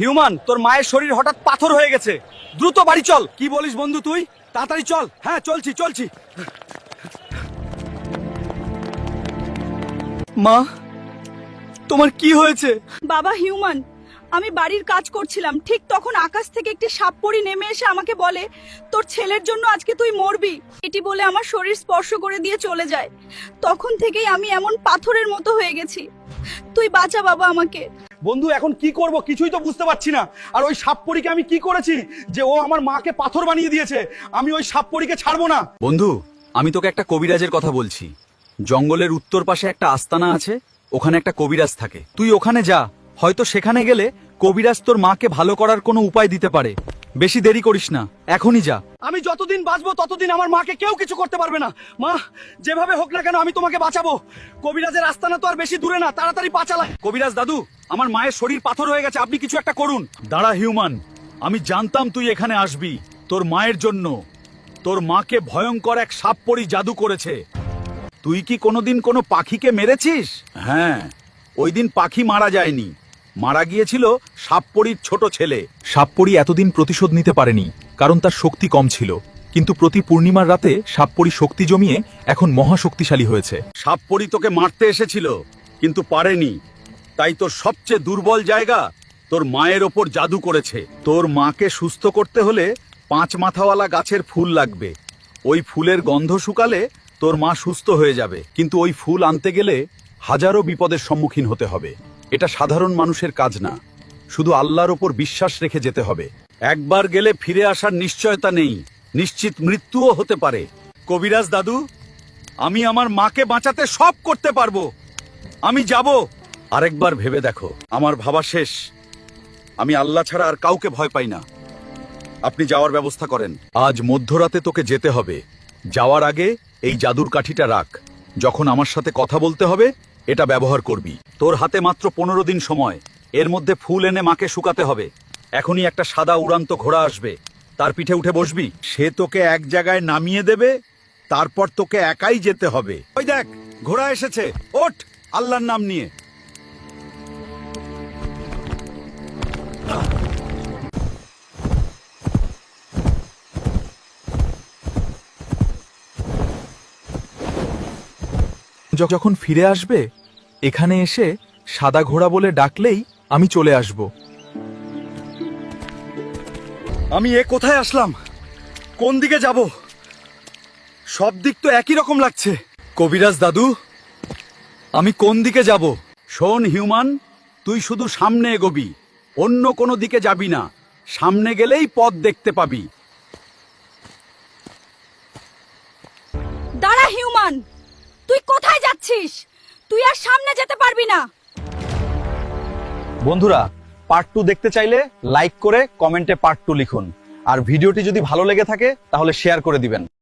Human, তোর মায়ের শরীর হঠাৎ পাথর হয়ে গেছে, দ্রুত বাড়ি চল। কি বলিস বন্ধু তুই? তাড়াতাড়ি চল। হ্যাঁ, চলছি চলছি। মা, তোমার কি হয়েছে? বাবা হিউম্যান, আমি বাড়ির কাজ করছিলাম, ঠিক তখন আকাশ থেকে একটি সাপপরি নেমে এসে আমাকে বলে, তোর ছেলের জন্য আজকে তুই মরবি। এটি বলে আমার শরীর স্পর্শ করে দিয়ে চলে যায়। তখন থেকেই আমি এমন পাথরের মতো হয়ে গেছি। তুই বাঁচা বাবা আমাকে। বন্ধু, এখন কি করব কিছুই তো বুঝতে পারছি না। আর ওই সাপপরীকে আমি কি করেছি যে ও আমার মাকে পাথর বানিয়ে দিয়েছে? আমি ওই সাপপরীকে ছাড়বো না। বন্ধু, আমি তোকে একটা কবিরাজের কথা বলছি। জঙ্গলের উত্তর পাশে একটা আস্তানা আছে, ওখানে একটা কবিরাজ থাকে। তুই ওখানে যা, হয়তো সেখানে গেলে কবিরাজ তোর মাকে ভালো করার কোনো উপায় দিতে পারে। বেশি দেরি করিস না, এখনই যা। আমি যতদিন বাঁচবো ততদিন আমার মাকে কেউ কিছু করতে পারবে না। মা, যেভাবে হোক না কেন আমি তোমাকে বাঁচাবো। কবিরাজের আস্তানা তো আর বেশি দূরে না, তাড়াতাড়ি পা চালা। কবিরাজ দাদু, আমার মায়ের শরীর পাথর হয়ে গেছে, আপনি কিছু একটা করুন। দাঁড়া হিউম্যান, আমি জানতাম তুই এখানে আসবি। তোর মায়ের জন্য তোর মাকে ভয়ঙ্কর এক সাপপরি জাদু করেছে। তুই কি কোনোদিন কোনো পাখিকে মেরেছিস? হ্যাঁ, ওই দিন পাখি মারা যায়নি, মারা গিয়েছিল সাপপরির ছোট ছেলে। সাপপরি এতদিন প্রতিশোধ নিতে পারেনি, কারণ তার শক্তি কম ছিল। কিন্তু প্রতি পূর্ণিমার রাতে সাপপরি শক্তি জমিয়ে এখন মহাশক্তিশালী হয়েছে। সাপপরি তোকে মারতে এসেছিল, কিন্তু পারেনি। তাই তোর সবচেয়ে দুর্বল জায়গা তোর মায়ের ওপর জাদু করেছে। তোর মাকে সুস্থ করতে হলে 5 মাথাওয়ালা গাছের ফুল লাগবে। ওই ফুলের গন্ধ শুকালে তোর মা সুস্থ হয়ে যাবে। কিন্তু ওই ফুল আনতে গেলে হাজারো বিপদের সম্মুখীন হতে হবে। এটা সাধারণ মানুষের কাজ না, শুধু আল্লাহর ওপর বিশ্বাস রেখে যেতে হবে। একবার গেলে ফিরে আসার নিশ্চয়তা নেই, নিশ্চিত মৃত্যুও হতে পারে। কবিরাজ দাদু, আমি আমার মাকে বাঁচাতে সব করতে পারবো। আমি যাব। আরেকবার ভেবে দেখো, আমার ভাবা শেষ। আমি আল্লাহ ছাড়া আর কাউকে ভয় পাই না। আপনি যাওয়ার ব্যবস্থা করেন। আজ মধ্যরাতে তোকে যেতে হবে। যাওয়ার আগে এই জাদুর কাঠিটা রাখ। যখন আমার সাথে কথা বলতে হবে এটা ব্যবহার করবি। তোর হাতে মাত্র 15 দিন সময়। এর মধ্যে ফুল এনে মাকে শুকাতে হবে। এখনই একটা সাদা উড়ান্ত ঘোড়া আসবে, তার পিঠে উঠে বসবি। সে তোকে এক জায়গায় নামিয়ে দেবে, তারপর তোকে একাই যেতে হবে। ওই দেখ, ঘোড়া এসেছে, ওঠ আল্লাহর নাম নিয়ে। যখন ফিরে আসবে এখানে এসে সাদা ঘোড়া বলে ডাকলেই আমি চলে আসব। আমি কোথায় আসলাম? কোন দিকে যাব? সব দিক তো একই রকম লাগছে। কবিরাজ দাদু, আমি কোন দিকে যাব? শোন হিউম্যান, তুই শুধু সামনে এগোবি, অন্য কোনো দিকে যাবি না। সামনে গেলেই পথ দেখতে পাবি। দাঁড়া হিউম্যান, তুই কোথায় যাচ্ছিস? তুই আর সামনে যেতে পারবি না। বন্ধুরা, পার্ট 2 দেখতে চাইলে লাইক করে কমেন্টে পার্ট 2 লিখুন। আর ভিডিওটি যদি ভালো লেগে থাকে তাহলে শেয়ার করে দিবেন।